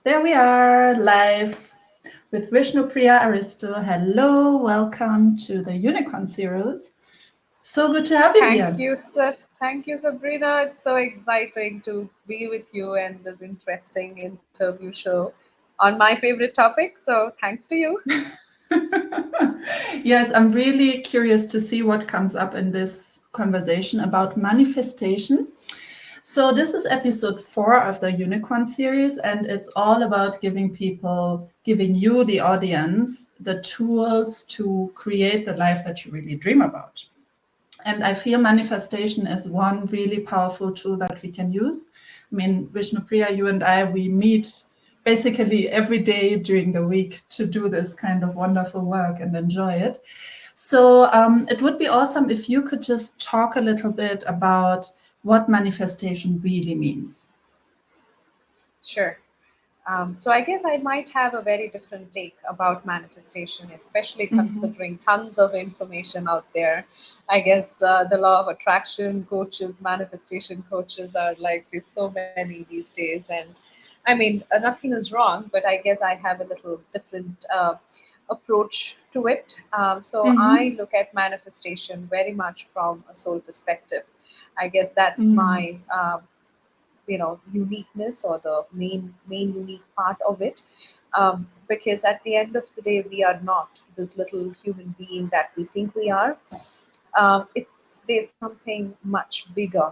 There we are, live with Vishnupriya Aristo. Hello, welcome to the Unicorn Series. So good to have you Thank here. you, sir. Thank you, Sabrina. It's so exciting to be with you and this interesting interview show on my favorite topic. So thanks to you. Yes, I'm really curious to see what comes up in this conversation about manifestation. So, this is episode 4 of the Unicorn series, and it's all about giving you, the audience, the tools to create the life that you really dream about. And I feel manifestation is one really powerful tool that we can use. I mean, Vishnupriya, you and I, we meet basically every day during the week to do this kind of wonderful work and enjoy it. So it would be awesome if you could just talk a little bit about what manifestation really means. Sure. So I guess I might have a very different take about manifestation, especially Mm-hmm. considering tons of information out there. I guess the law of attraction coaches, manifestation coaches are like there's so many these days, and I mean nothing is wrong, but I guess I have a little different approach to it. So I Mm-hmm. look at manifestation very much from a soul perspective. I guess that's Mm-hmm. my uniqueness or the main unique part of it, because at the end of the day we are not this little human being that we think we are. It's There's something much bigger,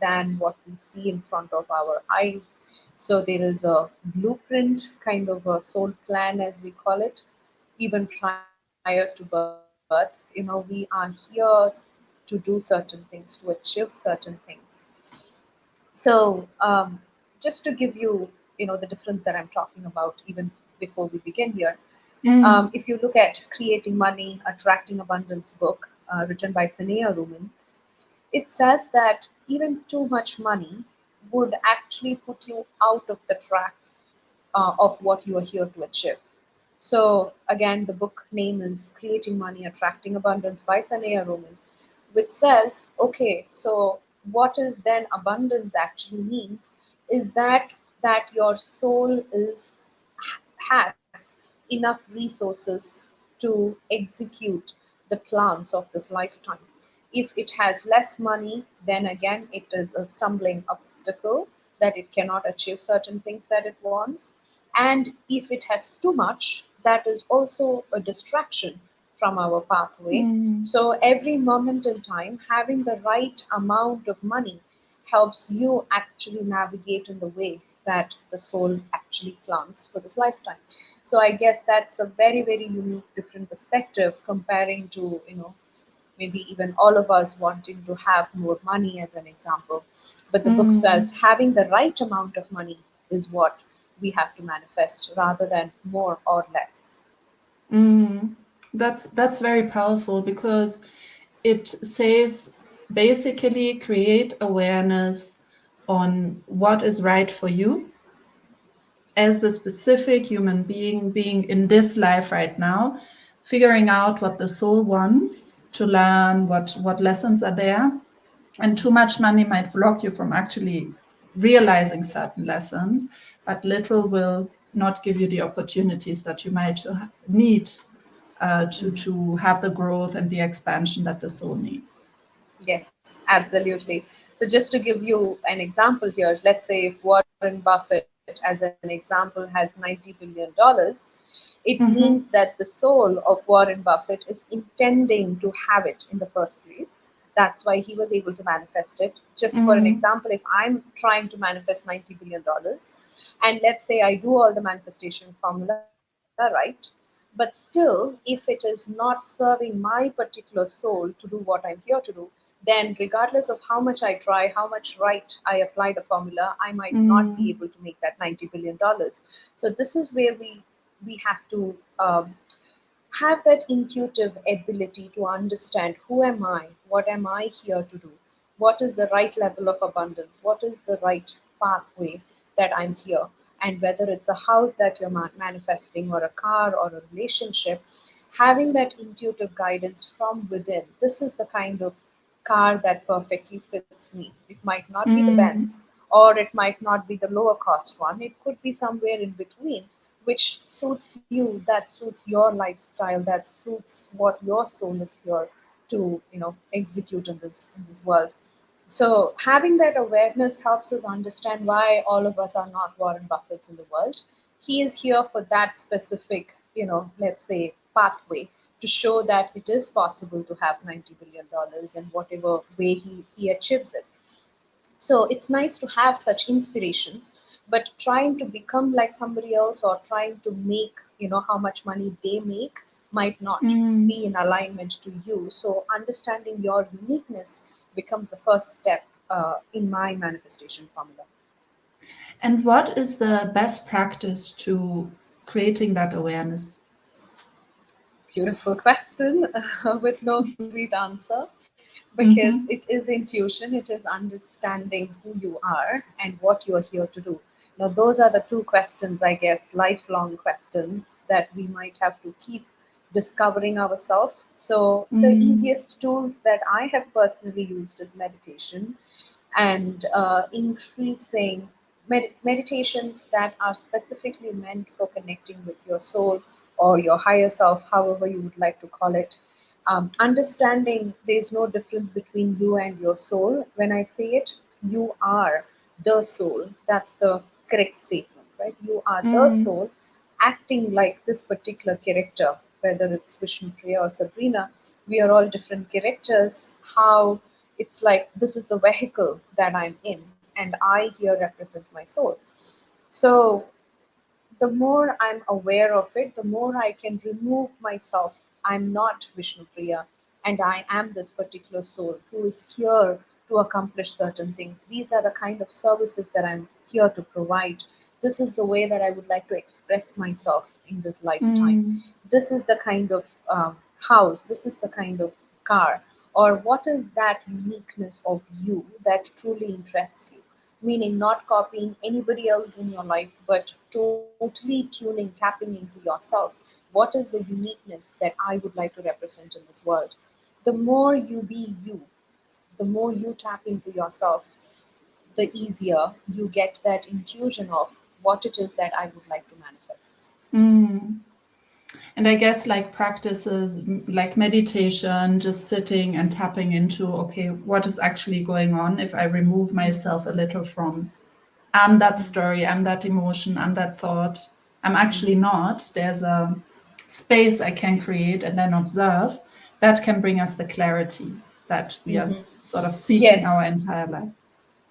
than what we see in front of our eyes. So there is a blueprint, kind of a soul plan as we call it, even prior to birth. We are here to do certain things, to achieve certain things. So, just to give you, the difference that I'm talking about, even before we begin here, Mm-hmm. if you look at Creating Money, Attracting Abundance book, written by Sanea Ruman, it says that even too much money would actually put you out of the track of what you are here to achieve. So, again, the book name is Creating Money, Attracting Abundance by Sanea Roman, which says, okay, so what is then abundance actually means is that your soul has enough resources to execute the plans of this lifetime. If it has less money, then again it is a stumbling obstacle that it cannot achieve certain things that it wants. And if it has too much, that is also a distraction from our pathway. So every moment in time, having the right amount of money helps you actually navigate in the way that the soul actually plans for this lifetime. So I guess that's a very, very unique, different perspective comparing to, maybe even all of us wanting to have more money as an example. But the book Mm-hmm. says having the right amount of money is what we have to manifest rather than more or less. Mm. That's very powerful because it says basically create awareness on what is right for you as the specific human being in this life right now, figuring out what the soul wants to learn, what lessons are there. And too much money might block you from actually realizing certain lessons, but little will not give you the opportunities that you might need to have the growth and the expansion that the soul needs. Yes, absolutely. So just to give you an example here, let's say if Warren Buffett, as an example, has $90 billion, it means Mm-hmm. that the soul of Warren Buffett is intending to have it in the first place. That's why he was able to manifest it. Just for an Mm-hmm. example, if I'm trying to manifest $90 billion, and let's say I do all the manifestation formula right, but still, if it is not serving my particular soul to do what I'm here to do, then regardless of how much I try, how much right I apply the formula, I might not be Mm-hmm. able to make that $90 billion. So this is where we have to have that intuitive ability to understand who am I, what am I here to do, what is the right level of abundance, what is the right pathway that I'm here, and whether it's a house that you're manifesting, or a car, or a relationship, having that intuitive guidance from within. This is the kind of car that perfectly fits me. It might not be the Mm-hmm. Benz or it might not be the lower cost one. It could be somewhere in between, which suits you, that suits your lifestyle, that suits what your soul is here to, execute in this world. So having that awareness helps us understand why all of us are not Warren Buffetts in the world. He is here for that specific, let's say, pathway to show that it is possible to have $90 billion in whatever way he achieves it. So it's nice to have such inspirations, but trying to become like somebody else or trying to make, how much money they make might not Mm. be in alignment to you. So understanding your uniqueness becomes the first step in my manifestation formula. And what is the best practice to creating that awareness? Beautiful question with no sweet answer, because it Mm-hmm. is intuition, it is understanding who you are and what you are here to do. Now, those are the two questions, I guess, lifelong questions that we might have to keep discovering ourselves. So, the Mm. easiest tools that I have personally used is meditation and increasing meditations that are specifically meant for connecting with your soul or your higher self, however you would like to call it. Understanding there's no difference between you and your soul. When I say it, you are the soul. That's the correct statement, right? You are the Mm. soul acting like this particular character, whether it's Vishnupriya or Sabrina. We are all different characters. How it's like this is the vehicle that I'm in, and I here represents my soul. So the more I'm aware of it, the more I can remove myself. I'm not Vishnupriya, and I am this particular soul who is here to accomplish certain things. These are the kind of services that I'm here to provide. This is the way that I would like to express myself in this lifetime. Mm. This is the kind of house, this is the kind of car, or what is that uniqueness of you that truly interests you, meaning not copying anybody else in your life, but totally tuning, tapping into yourself. What is the uniqueness that I would like to represent in this world? The more you be you, the more you tap into yourself, the easier you get that intuition of what it is that I would like to manifest. Mm. And I guess like practices like meditation, just sitting and tapping into, okay, what is actually going on if I remove myself a little from, I'm that story, I'm that emotion, I'm that thought. I'm actually not. There's a space I can create and then observe that can bring us the clarity that we are Mhm. sort of seeking Yes, our entire life.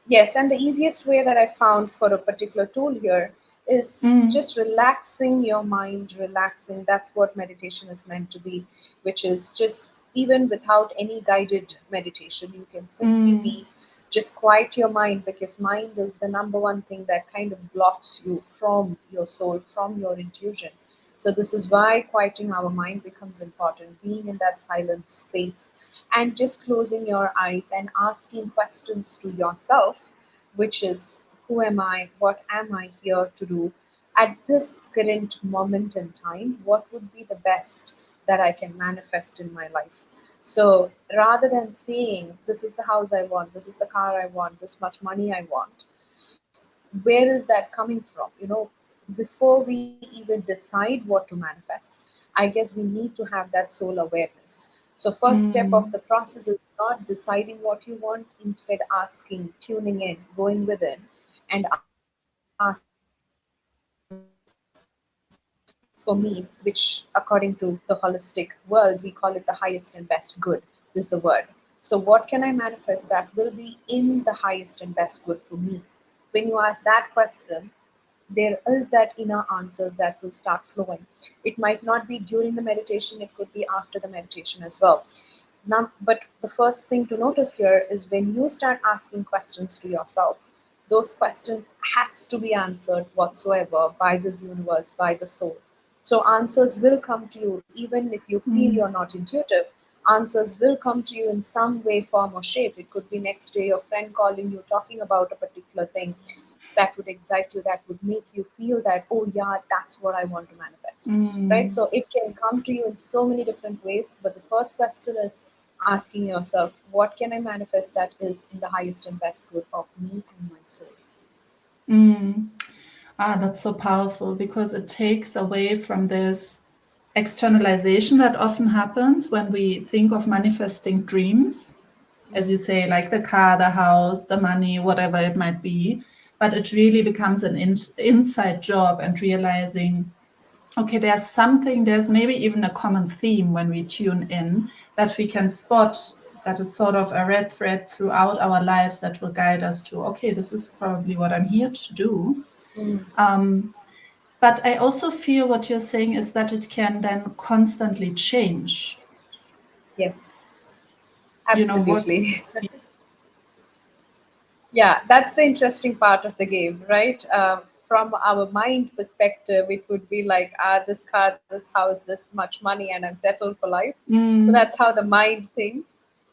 yes, and the easiest way that I found for a particular tool here is Mm. just relaxing your mind, relaxing. That's what meditation is meant to be, which is just even without any guided meditation, you can simply Mm. be just quiet your mind, because mind is the number one thing that kind of blocks you from your soul, from your intuition. So, this is why quieting our mind becomes important, being in that silent space and just closing your eyes and asking questions to yourself, which is, who am I? What am I here to do? At this current moment in time, what would be the best that I can manifest in my life? So rather than saying, this is the house I want, this is the car I want, this much money I want, where is that coming from? Before we even decide what to manifest, I guess we need to have that soul awareness. So first step of the Mm. process is not deciding what you want, instead asking, tuning in, going within, and asking for me, which according to the holistic world, we call it the highest and best good, is the word. So, what can I manifest that will be in the highest and best good for me? When you ask that question, there is that inner answers that will start flowing. It might not be during the meditation, it could be after the meditation as well. Now, but the first thing to notice here is when you start asking questions to yourself, those questions has to be answered whatsoever by this universe, by the soul. So answers will come to you even if you feel Mm. you're not intuitive. Answers will come to you in some way, form, or shape. It could be next day your friend calling you talking about a particular thing that would excite you, that would make you feel that, oh yeah, that's what I want to manifest. Right? Mm. So it can come to you in so many different ways. But the first question is asking yourself, what can I manifest that is in the highest and best good of me and my soul? Mm. Ah, that's so powerful because it takes away from this externalization that often happens when we think of manifesting dreams, as you say, like the car, the house, the money, whatever it might be. But it really becomes an inside job and realizing, okay, there's something, there's maybe even a common theme when we tune in that we can spot that is sort of a red thread throughout our lives that will guide us to, okay, this is probably what I'm here to do. Mm. Um, but I also feel what you're saying is that it can then constantly change. Yes, You know what? absolutely. Yeah, that's the interesting part of the game, right? From our mind perspective, it would be like, this car, this house, this much money, and I'm settled for life. So Mm, that's how the mind thinks.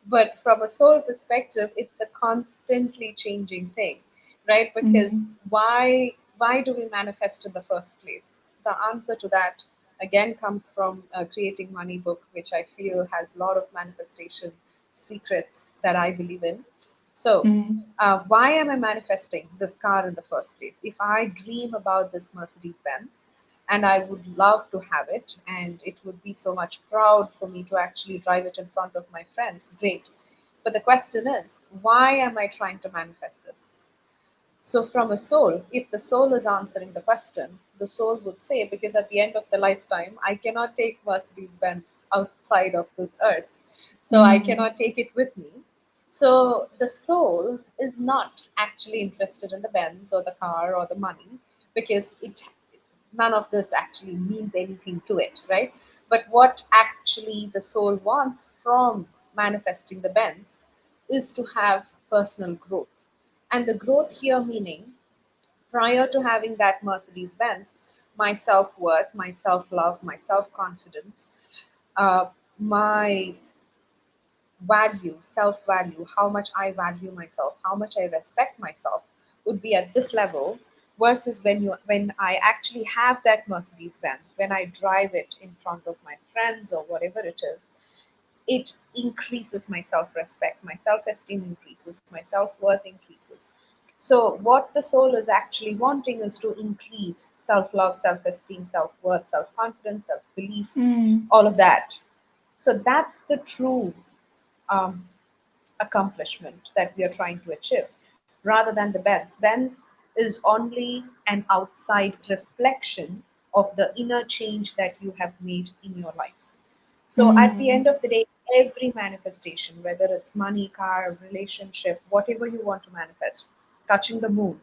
But from a soul perspective, it's a constantly changing thing, right? Because mm, why do we manifest in the first place? The answer to that again comes from a Creating Money book, which I feel has a lot of manifestation secrets that I believe in. So, mm, why am I manifesting this car in the first place? If I dream about this Mercedes Benz and I would love to have it, and it would be so much proud for me to actually drive it in front of my friends, great. But the question is, why am I trying to manifest this? So, from a soul, if the soul is answering the question, the soul would say, because at the end of the lifetime, I cannot take Mercedes Benz outside of this earth. So, I mm, cannot take it with me. So, the soul is not actually interested in the Benz or the car or the money because none of this actually means anything to it, right? But what actually the soul wants from manifesting the Benz is to have personal growth. And the growth here meaning, prior to having that Mercedes Benz, my self worth, my self love, my self confidence, my value, self value, how much I value myself, how much I respect myself would be at this level versus when I actually have that Mercedes Benz, when I drive it in front of my friends or whatever it increases my self respect, my self esteem increases, my self worth increases. So, what the soul is actually wanting is to increase self love, self esteem, self worth, self confidence, self belief, mm, all of that. So, that's the true um, accomplishment that we are trying to achieve rather than the Benz. Benz is only an outside reflection of the inner change that you have made in your life. So at the end mm, of the day, every manifestation, whether it's money, car, relationship, whatever you want to manifest, touching the moon,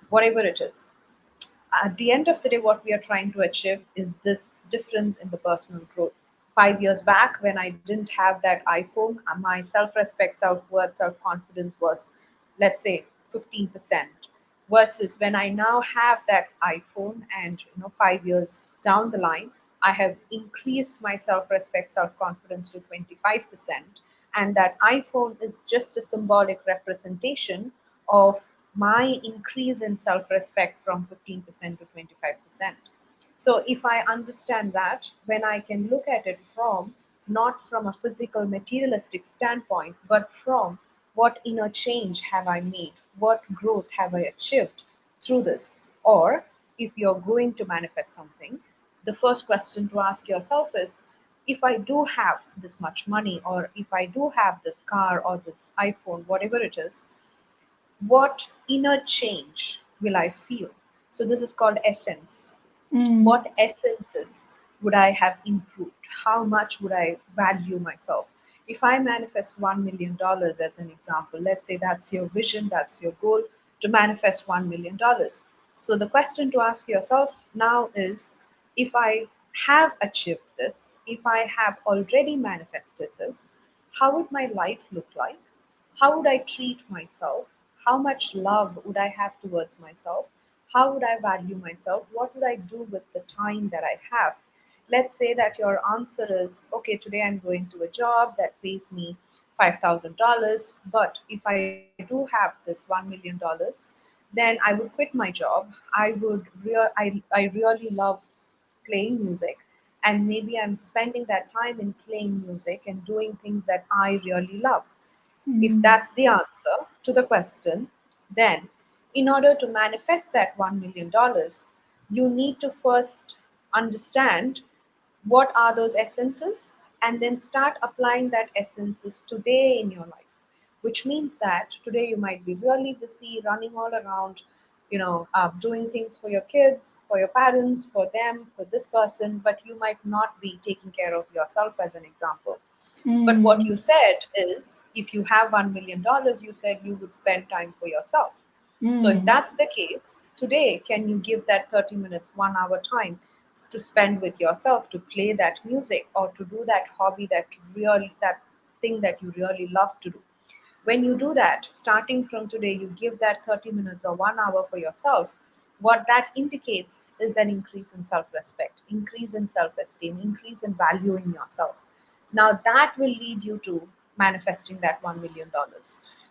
whatever it is, at the end of the day, what we are trying to achieve is this difference in the personal growth. 5 years back, when I didn't have that iPhone, my self respect, self worth, self confidence was, let's say, 15%. Versus when I now have that iPhone, and 5 years down the line, I have increased my self respect, self confidence to 25%. And that iPhone is just a symbolic representation of my increase in self respect from 15% to 25%. So, if I understand that, when I can look at it from not from a physical materialistic standpoint, but from what inner change have I made, what growth have I achieved through this, or if you're going to manifest something, the first question to ask yourself is, if I do have this much money, or if I do have this car or this iPhone, whatever it is, what inner change will I feel? So, this is called essence. mm, What essences would I have improved? How much would I value myself? If I manifest $1 million as an example, let's say that's your vision, that's your goal to manifest $1 million. So the question to ask yourself now is, if I have achieved this, if I have already manifested this, how would my life look like? How would I treat myself? How much love would I have towards myself? How would I value myself? What would I do with the time that I have? Let's say that your answer is, okay, today I'm going to a job that pays me $5,000, but if I do have this $1 million, then I would quit my job. I really love playing music, and maybe I'm spending that time in playing music and doing things that I really love. If mm, that's the answer to the question, then In order to manifest that $1 million, you need to first understand what are those essences and then start applying that essences today in your life, which means that today you might be really busy running all around, doing things for your kids, for your parents, for them, for this person, but you might not be taking care of yourself, as an example. But what you Mm. said is, if you have $1 million, you said you would spend time for yourself. So if Mm. that's the case, today, can you give that 30 minutes, 1 hour time to spend with yourself, to play that music or to do that hobby that thing that you really love to do? When you do that, starting from today, you give that 30 minutes or 1 hour for yourself. What that indicates is an increase in self respect, increase in self esteem, increase in valuing yourself. Now, that will lead you to manifesting that $1 million.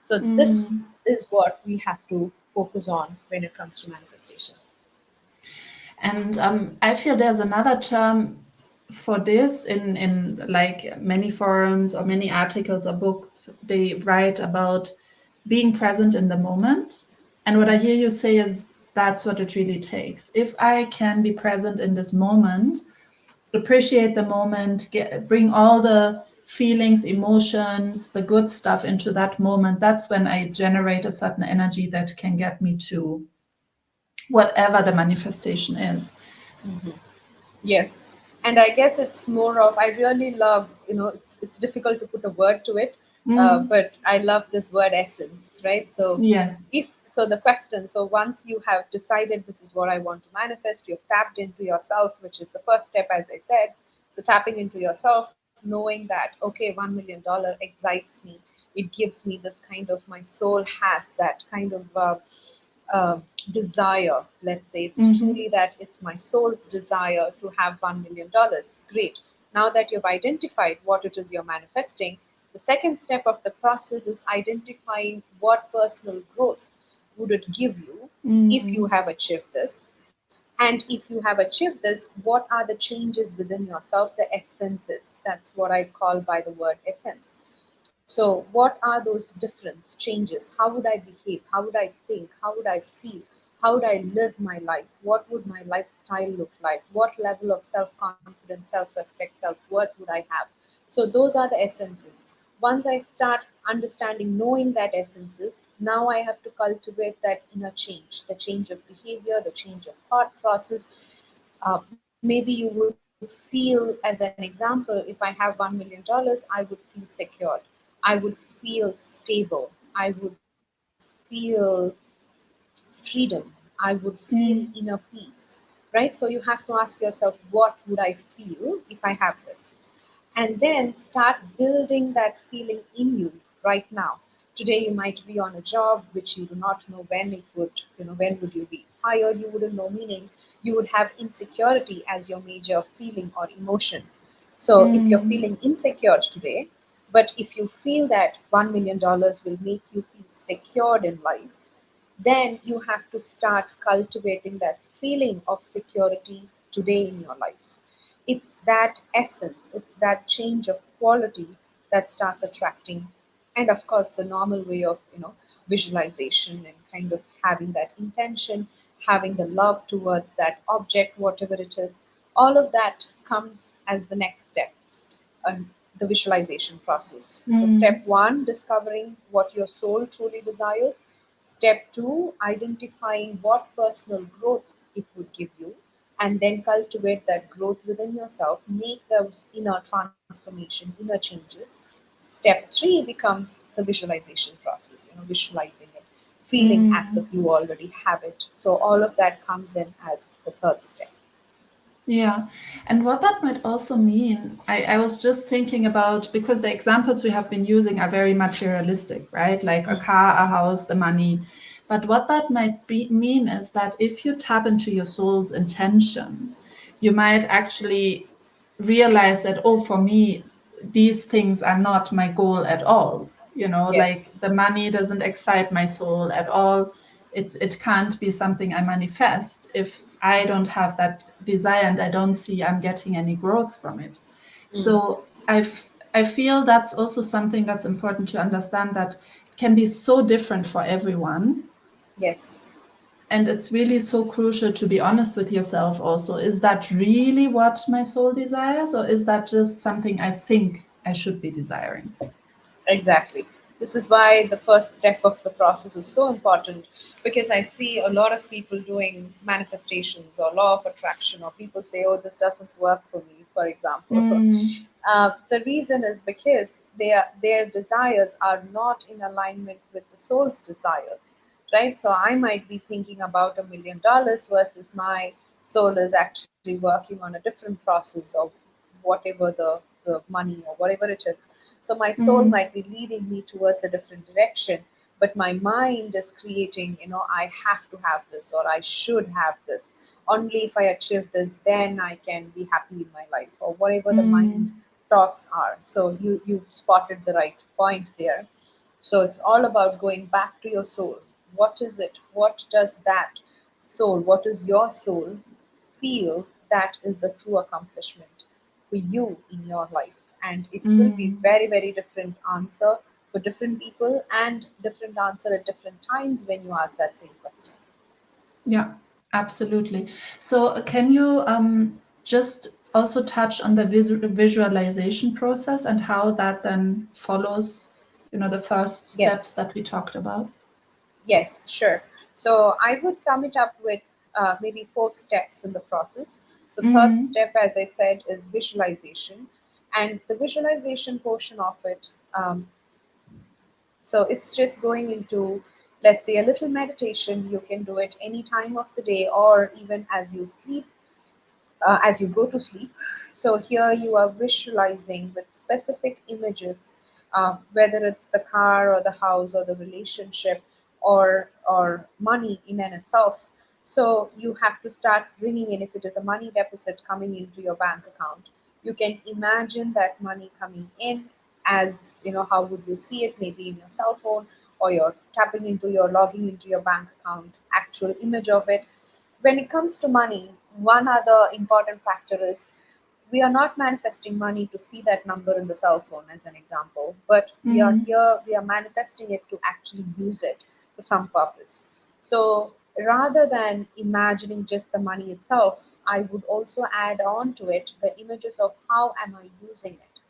So, this Mm. is what we have to focus on when it comes to manifestation. And I feel there's another term for this in like many forums or many articles or books. They write about being present in the moment. And what I hear you say is that's what it really takes. If I can be present in this moment, appreciate the moment, bring all the feelings, emotions, the good stuff into that moment, that's when I generate a certain energy that can get me to whatever the manifestation is. Mhm. Yes, and I guess it's more of, I really love, it's difficult to put a word to it, Mm, but I love this word essence, right? So yes. if so, the question, so once you have decided this is what I want to manifest, you've tapped into yourself, which is the first step, as I said. So tapping into yourself, knowing that, okay, $1 million excites me. It gives me this kind of, my soul has that kind of uh, desire. Let's say it's Mm-hmm. truly that it's my soul's desire to have $1 million. Great. Now that you've identified what it is you're manifesting, the second step of the process is identifying what personal growth would it give you if you Mm, have achieved this. And if you have achieved this, what are the changes within yourself, the essences? That's what I call by the word essence. So, what are those difference changes? How would I behave? How would I think? How would I feel? How would I live my life? What would my lifestyle look like? What level of self confidence, self respect, self worth would I have? So, those are the essences. Once I start understanding, knowing that essences, now I have to cultivate that inner change, the change of behavior, the change of thought process. Maybe you would feel, as an example, if I have $1 million, I would feel secured. I would feel stable. I would feel freedom. I would feel inner mm, peace. Right? So you have to ask yourself, what would I feel if I have this? And then start building that feeling in you right now. Today you might be on a job which you do not know when it would, when would you be fired, you wouldn't know, meaning you would have insecurity as your major feeling or emotion. So if you're mm, feeling insecure today, but if you feel that $1 million will make you feel secured in life, then you have to start cultivating that feeling of security today in your life. It's that essence, it's that change of quality that starts attracting. And of course, the normal way of, visualization and kind of having that intention, having the love towards that object, whatever it is, all of that comes as the next step, the visualization process. So, mm, step one, discovering what your soul truly desires. Step two, identifying what personal growth it would give you, and then cultivate that growth within yourself, make those inner transformation, inner changes. Step three becomes the visualization process, visualizing it, feeling as if mm. you already have it. So, all of that comes in as the third step. Yeah. And what that might also mean, I was just thinking about because the examples we have been using are very materialistic, right? Like a Mm. car, a house, the money. But what that might mean is that if you tap into your soul's intention, you might actually realize that, oh, for me, these things are not my goal at all. Yes. Like the money doesn't excite my soul at all. It can't be something I manifest if I don't have that desire and I don't see I'm getting any growth from it. Mm. So I feel that's also something that's important to understand that it can be so different for everyone. Yes. And it's really so crucial to be honest with yourself also. Is that really what my soul desires, or is that just something I think I should be desiring? Exactly. This is why the first step of the process is so important, because I see a lot of people doing manifestations or law of attraction, or people say, oh, this doesn't work for me, for example. Mm, The reason is because their desires are not in alignment with the soul's desires, right? So I might be thinking about $1 million versus my soul is actually working on a different process of whatever the money or whatever it is. So my soul mm, might be leading me towards a different direction, but my mind is creating, I have to have this or I should have this. Only if I achieve this, then I can be happy in my life, or whatever the mind mm, thoughts are. So you spotted the right point there. So it's all about going back to your soul. What is it? What does that soul, what does your soul feel that is a true accomplishment for you in your life? And it will be mm. very, very different answer for different people and different answer at different times when you ask that same question. Yeah, absolutely. So, can you just also touch on the visualization process and how that then follows, the first steps Yes. that we talked about? Yes, sure. So I would sum it up with maybe four steps in the process. So third Mm, step, as I said, is visualization, and the visualization portion of it. So it's just going into, let's say, a little meditation. You can do it any time of the day or even as you sleep, as you go to sleep. So here you are visualizing with specific images, whether it's the car or the house or the relationship or money in and itself. So you have to start bringing in, if it is a money deficit coming into your bank account, you can imagine that money coming in. As you know, how would you see it? Maybe in your cell phone, or you're tapping into your logging into your bank account, actual image of it. When it comes to money, one other important factor is we are not manifesting money to see that number in the cell phone, as an example, but mm, we are manifesting it to actually use it for some purpose. So rather than imagining just the money itself, I would also add on to it the images of how am I using it.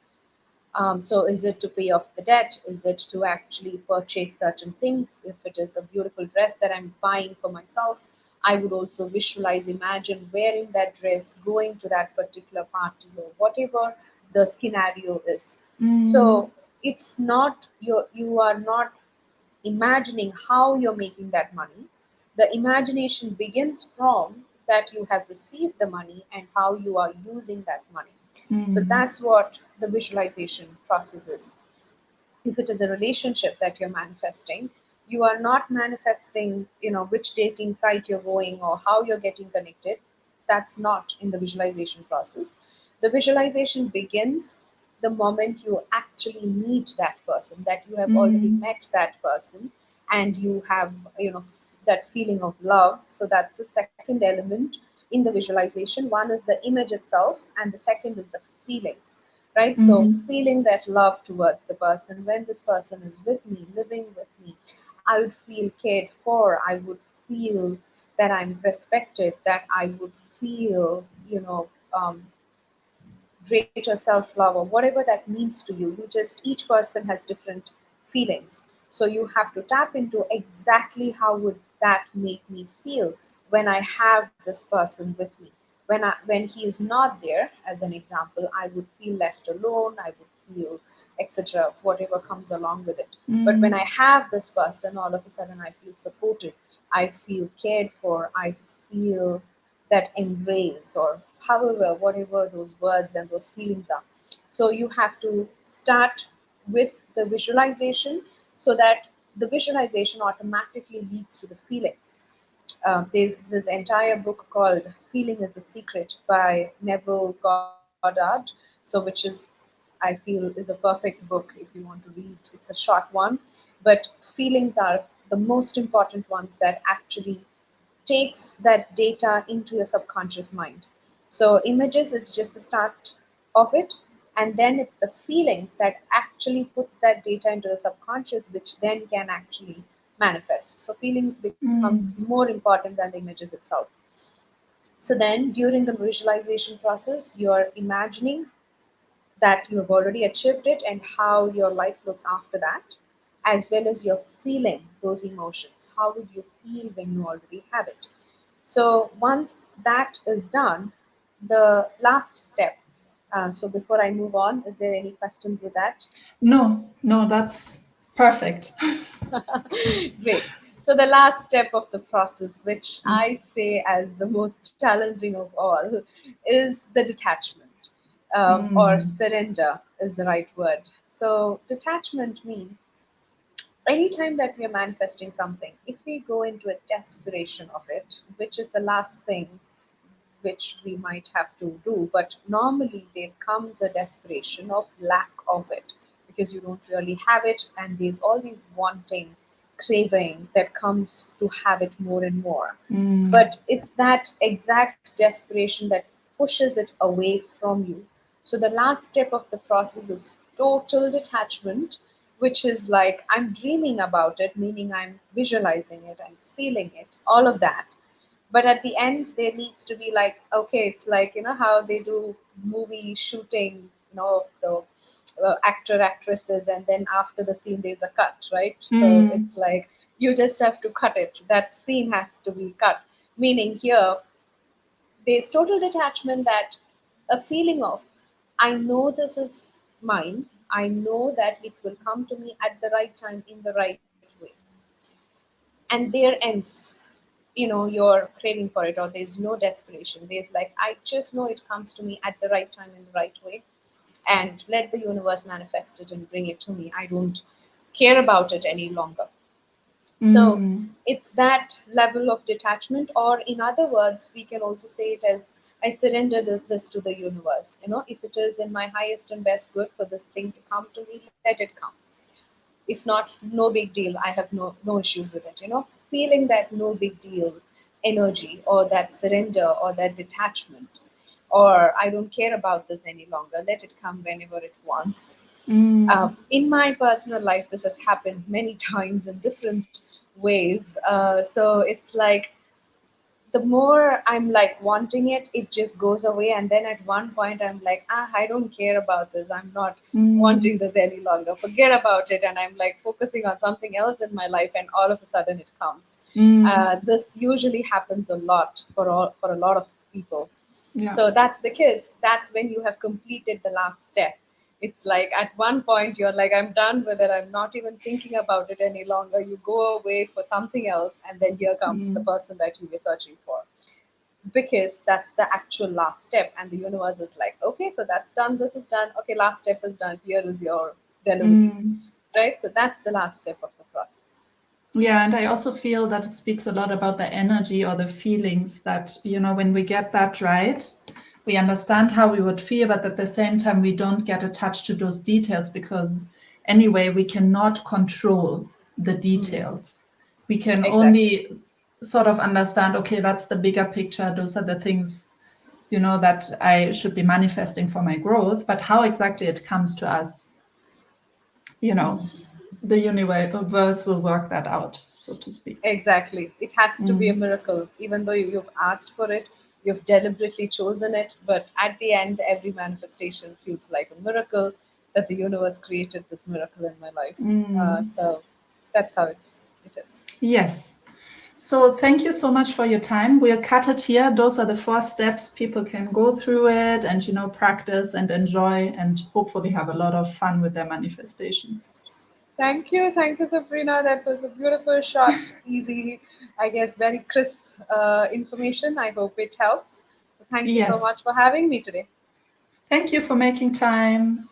So is it to pay off the debt? Is it to actually purchase certain things? If it is a beautiful dress that I'm buying for myself, I would also visualize, imagine wearing that dress, going to that particular party or whatever the scenario is. mm, So it's not you are not imagining how you're making that money. The imagination begins from that you have received the money and how you are using that money. So mm, that's what the visualization process is. If it is a relationship that you're manifesting, you are not manifesting, which dating site you're going or how you're getting connected. That's not in the visualization process. The visualization begins the moment you actually meet that person, that you have already mm, met that person, and you have, that feeling of love. So that's the second element in the visualization. One is the image itself, and the second is the feelings, right? So mm, feeling that love towards the person. When this person is with me, living with me, I would feel cared for. I would feel that I'm respected, that I would feel, greater self-love, or whatever that means to you. You just, each person has different feelings. So you have to tap into exactly how would that make me feel when I have this person with me. When he is not there, as an example, I would feel left alone, I would feel etc., whatever comes along with it. But when I mm, have this person, all of a sudden I feel supported, I feel cared for, I feel that embrace, or however, whatever those words and those feelings are. So you have to start with the visualization, so that the visualization automatically leads to the feelings. There's this entire book called Feeling is the Secret by Neville Goddard, so which is, I feel, is a perfect book if you want to read. It's a short one, but feelings are the most important ones that actually takes that data into your subconscious mind. So images is just the start of it, and then it's the feelings that actually puts that data into the subconscious, which then can actually manifest. So feelings becomes Mm. more important than the images itself. So then during the visualization process, you're imagining that you have already achieved it and how your life looks after that, as well as you're feeling those emotions. How would you feel when you already have it? So once that is done, the last step. So before I move on, is there any questions with that? No, no, that's perfect. Great. So the last step of the process, which I say as the most challenging of all, is the detachment, or Mm. surrender is the right word. So detachment means anytime that we are manifesting something, if we go into a desperation of it, which is the last thing which we might have to do, but normally there comes a desperation of lack of it because you don't really have it, and there's all these wanting, craving that comes to have it more and more. Mm. But it's that exact desperation that pushes it away from you. So the last step of the process is total detachment, which is like I'm dreaming about it, meaning I'm visualizing it, I'm feeling it, all of that. But at the end there needs to be like, okay, it's like, how they do movie shooting, of the actor actresses, and then after the scene there's a cut, right? So Mm. it's like you just have to cut it, that scene has to be cut, meaning here there's total detachment, that a feeling of, I know this is mine, I know that it will come to me at the right time in the right way, and there ends, your craving for it, or there's no desperation, there's like, I just know it comes to me at the right time in the right way, and let the universe manifest it and bring it to me. I don't care about it any longer. So Mm. it's that level of detachment, or in other words, we can also say it as, I surrender this to the universe. If it is in my highest and best good for this thing to come to me, let it come. If not, no big deal, I have no issues with it. Feeling that no big deal energy, or that surrender, or that detachment, or I don't care about this any longer, let it come whenever it wants. Mm. In my personal life, this has happened many times in different ways. So it's like the more I'm like wanting it, it just goes away. And then at one point, I'm like, I don't care about this. I'm not wanting Mm. this any longer. Forget about it. And I'm like focusing on something else in my life, and all of a sudden it comes. Mm. This usually happens a lot for a lot of people. Yeah. So that's because that's when you have completed the last step. It's like at one point you're like, I'm done with it. I'm not even thinking about it any longer. You go away for something else, and then here comes the Mm. person that you were searching for. Because that's the actual last step. And the universe is like, okay, so that's done. This is done. Okay, last step is done. Here is your delivery. Mm. Right? So that's the last step of the process. Yeah, and I also feel that it speaks a lot about the energy or the feelings that, when we get that right, we understand how we would feel, but at the same time, we don't get attached to those details because, anyway, we cannot control the Mm, details. We can exactly. only sort of understand, okay, that's the bigger picture. Those are the things, that I should be manifesting for my growth. But how exactly it comes to us, you know, the universe will work that out, so to speak. Exactly. It has to be a Mm. miracle. Even though you've asked for it, you've deliberately chosen it, but at the end, every manifestation feels like a miracle, that the universe created this miracle in my life. Mm. So that's how it is. Yes. So thank you so much for your time. We'll cut it here. Those are the 4 steps. People can go through it and, practice and enjoy and hopefully have a lot of fun with their manifestations. Thank you, Sabrina. That was a beautiful, short, easy, I guess, very crisp information. I hope it helps. So thank you so Yes. much for having me today. Thank you for making time.